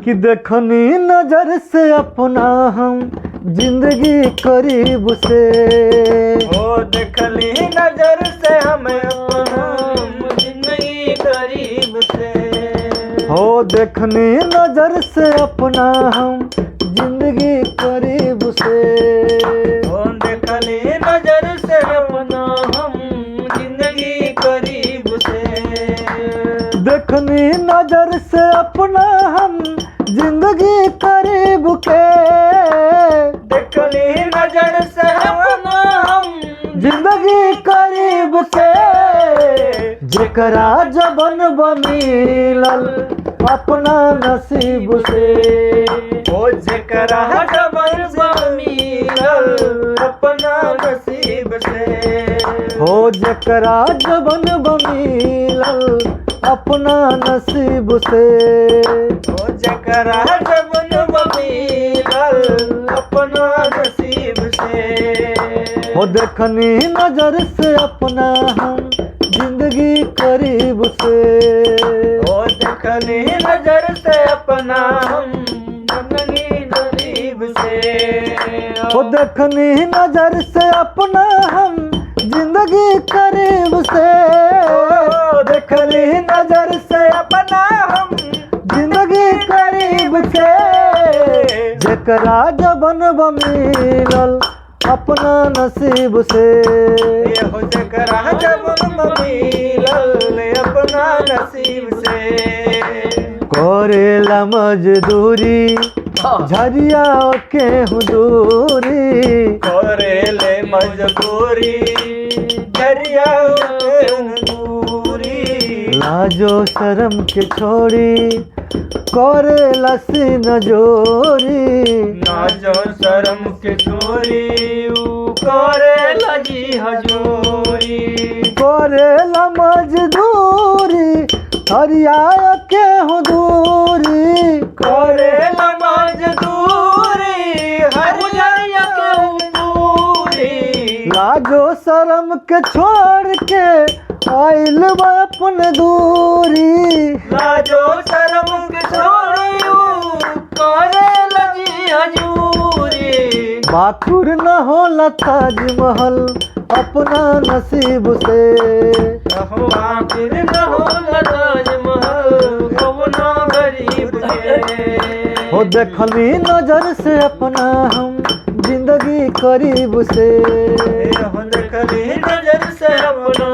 कि देखनी नजर से अपना हम जिंदगी करीब से। हो देखली नजर से हम अपना जिंदगी करीब से। हो देखनी नजर से अपना हम जिंदगी करीब से। हो देखली नजर से अपना हम जिंदगी करीब से। देखनी नजर से अपना हम जिंदगी करीब के। देखली नजर से अपना हम जिंदगी करीब से। जेकरा जबन मिलल अपना नसीब से। हो जेकरा जबन मिलल अपना नसीब से। हो जेकरा जबन मिलल अपना नसीब से। हो जेकरा जबन मिलल अपना नसीब से। हो देखनी नजर से अपना हम जिंदगी करीब से। हो देखली नजर से अपना हम जिंदगी करीब से। हो देखनी नजर से अपना हम जिंदगी करीब से। देखली नजर से अपना हम जिंदगी करीब से। जेकरा जबन मिलल अपना नसीब से। हो जेकरा जबन मिलल अपना नसीब से। करेला मजदूरी झरिया के हुदूरी। करेले मजबूरी झरिया दूरी। लाजो शर्म के छोड़ी करेला सीन जोरी। नाजो शर्म के छोरी करेला जी हजूरी। करेला मजदूरी हरिया के हुदूरी। करेला मजदूरी हरिया के दूरी। लाजो शर्म के छोड़ के आइल बा अपन दूरी। लाजो शर्म के छोड़ियो करेला जी हजूरी। बाकुर न होला ताजमहल अपना नसीब से। आखिर न होला ताजमहल कवनो गरीब के। हो देखली नजर से अपना हम जिंदगी करीब से। हो देखली नजर से अपना